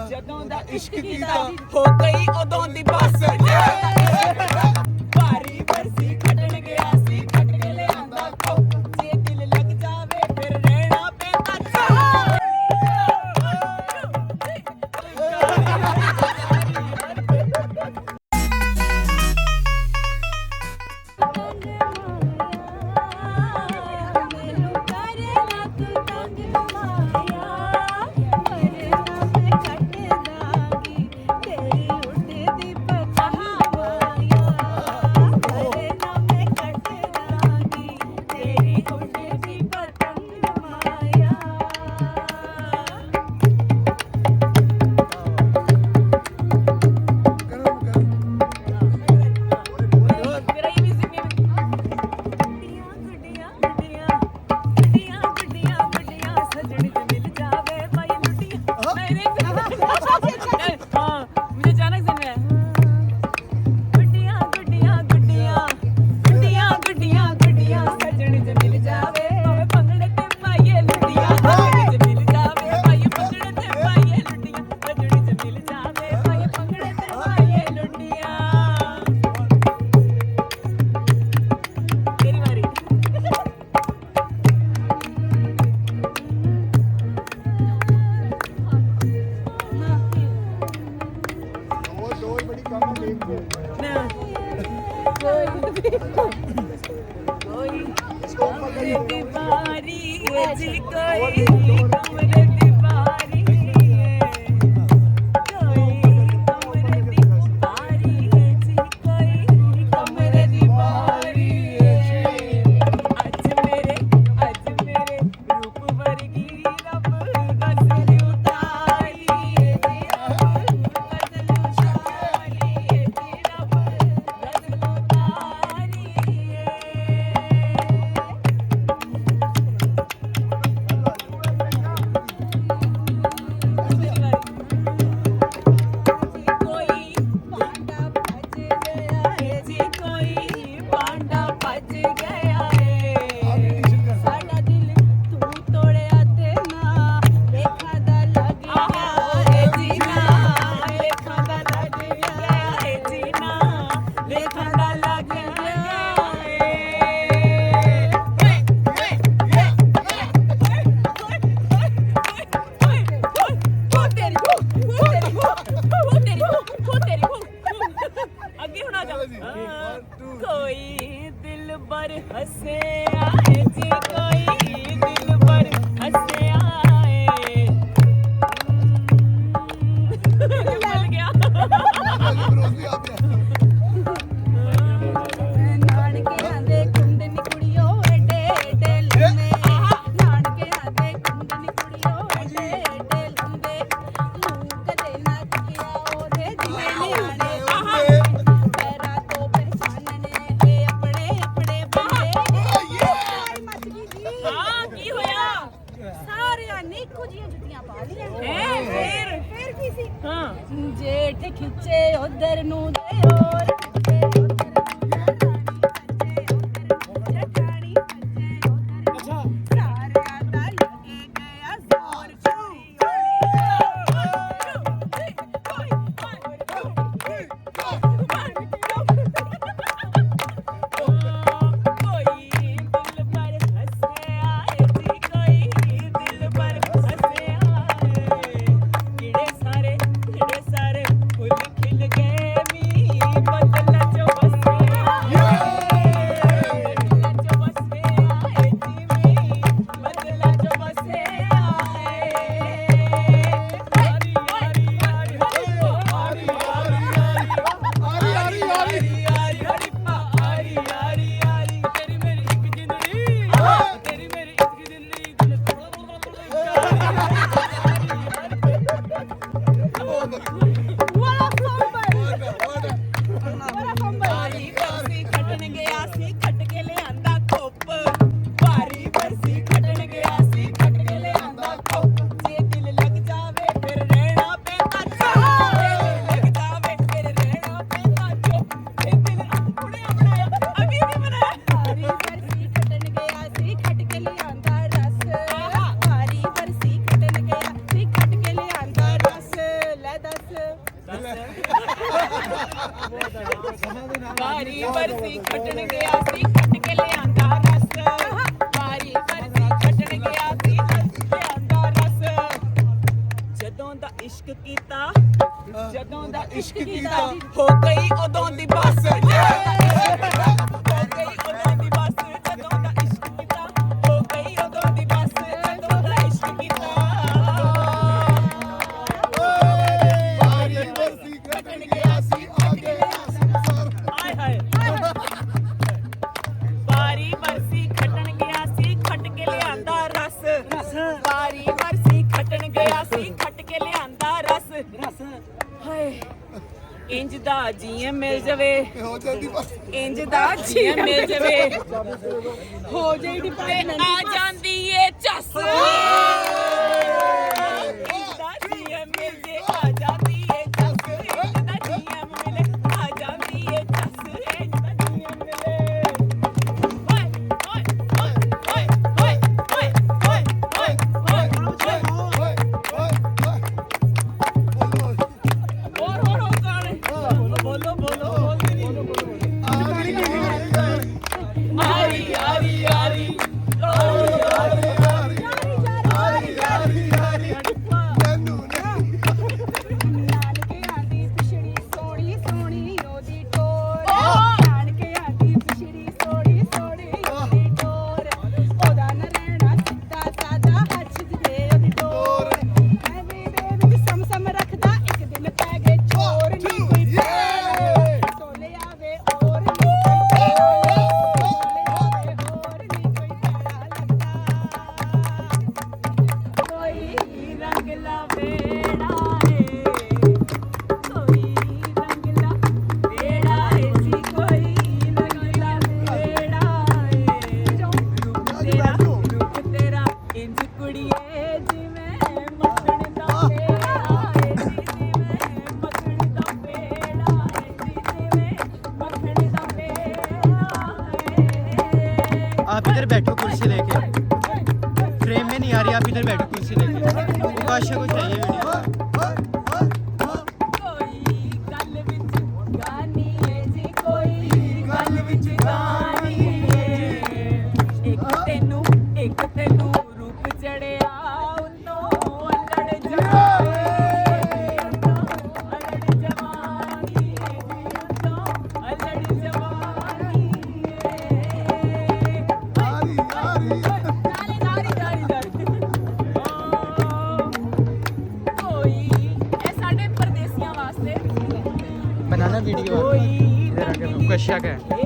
ਜਦੋਂ ਦਾ ਇਸ਼ਕ ਕੀਤਾ ਹੋ ਗਈ ਉਦੋਂ ਦੀ ਬਸ ਭਾਰੀ ਬਰਸੀ ਖੱਟਣ ਗਿਆ ਸੀ ਖੱਟ ਕੇ ਲਿਆਂਦਾ ਖੋ ਜੇ ਦਿਲ ਲੱਗ ਜਾਵੇ ਫਿਰ ਰਹਿਣਾ ਪੈਂਦਾ ਜੇਠ ਖਿੱਚੇ ਉਧਰ ਨੂੰ ਦੇ ਹੋਰ but ਇਸ਼ਕ ਕੀਤਾ ਹੋ ਗਈ ਉਦੋਂ ਦੀ ਬੱਸ ਹੋ ਗਈ ਉਦੋਂ ਦੀ ਬੱਸ ਜਦੋਂ ਦਾ ਇਸ਼ਕ ਕੀਤਾ ਹੋ ਗਈ ਉਦੋਂ ਦੀ ਬੱਸ ਜਦੋਂ ਦਾ ਇਸ਼ਕ ਕੀਤਾ ਵਾਰੀ ਵਰਸੀ ਕੱਟਣ ਗਿਆ ਸੀ ਆਗੇ ਹਾਏ ਹਾਏ ਵਾਰੀ ਵਰਸੀ ਖੱਟਣ ਗਿਆ ਸੀ ਖੱਟ ਕੇ ਲਿਆਂਦਾ ਰਸ ਵਾਰੀ ਵਰਸੀ ਖੱਟਣ ਗਿਆ ਸੀ ਖੱਟ ਕੇ ਲਿਆਂਦਾ ਰਸ ਹਾਏ ਇੰਜ ਦਾ ਜੀਏ ਮਿਲ ਜਵੇ ਹੋ ਜਾਂਦੀ ਬਸ ਇੰਜ ਦਾ ਜੀਏ ਮਿਲ ਜਵੇ ਹੋ ਜਾਈ ਤੇ ਡਿਪਾਰਟਮੈਂਟ ਆ ਜਾਂਦੀ ਏ ਚੱਸ ਇੰਜ ਦਾ ਜੀਏ ਮਿਲ ਜੇ ਆ ਜਾਂਦੀ ਏ ਚੱਸ ਇੰਜ ਦਾ ਜੀਏ ਮਿਲੇ ਆ ਜਾਂਦੀ ਏ ਚੱਸ ਇੰਜ ਦਾ ਜੀਏ ਮਿਲੇ ਓਏ ਓਏ ਓਏ ਓਏ ਓਏ ਓਏ ਓਏ ਓਏ ਓਏ ਹੋਰ ਗਾਣੇ ਬੋਲੋ ਬੋਲੋ ਬੋਲਦੇ ਨਹੀਂ ਆਰੀ ਆਰੀ ਆਰੀ ਨਾਨਕੇ ਆਂਦੀ ਪਿਛੜੀ ਸੋਹਣੀ ਸੋਹਣੀ ਉਹਦੀ ਟੋਰ ਨਾਨਕੇ ਆਂਦੀ ਪਿਛੜੀ ਸੋਹਣੀ ਸੋਹਣੀ ਉਹਦੀ ਟੋਰ ਉਹਦਾ ਨਾ ਰਹਿਣਾ ਸਿੱਧਾ ਸਾਦਾ ਹੱਥ ਦੇ ਉਹਦੀ ਟੋਰ ਐਵੇਂ ਦੇ ਵਿੱਚ ਸਮ ਰੱਖਦਾ ਇੱਕ ਦਿਨ ਪੈ ਗਏ ਚੋਰ ਨਹੀਂ ਕੋਈ ਸੋਲੇ ਆਵੇ ਔਰ ਨਹੀਂ ਕੋਈ ਸੋਲੇ ਆਵੇ ਹੋਰ ਨਹੀਂ ਕੋਈ ਲੱਗਦਾ ਕੋਈ ਰੰਗ ਲਾਵੇੜਾ ਏ ਕੋਈ ਰੰਗ ਲਾਵੇੜਾ ਏ ਸੀ ਕੋਈ ਰੰਗ ਲਾਵੇੜਾ ਏ ਰੂਪ ਤੇਰਾ ਇੰਜ ਕੁੜੀਏ ਜਿਵੇਂ ਮੱਖਣ ਦਾ ਪੇੜਾ ਏ ਜਿਵੇਂ ਮੱਖਣ ਦਾ ਪੇੜਾ ਏ ਜਿਵੇਂ ਮੱਖਣ ਦਾ ਪੇੜਾ आप इधर बैठो कुर्सी लेके फ्रेम में नहीं आ रही आप इधर बैठो कुर्सी लेके उकाशा को चाहिए वीडियो ਕੋਈ ਗੱਲ ਵਿੱਚ ਗਾਨੀ ਏ ਜੀ ਕੋਈ ਗੱਲ ਵਿੱਚ ਗਾਨੀ ਏ ਇੱਕ ਤੈਨੂੰ ਰੂਪ ਚੜਿਆ ਉਤੋਂ ਅਲੜ ਜਵਾਨੀ ਅਲੜ ਜਵਾਨੀ ਉਤੋਂ ਅਲੜ ਜਵਾਨੀ ਆਰੀ ਆਰੀ ਕੋਈ ਇਹ ਸਾਡੇ ਪਰਦੇਸੀਆਂ ਵਾਸਤੇ बनाना वीडियो ਕੋਈ इधर आके उकाशा का है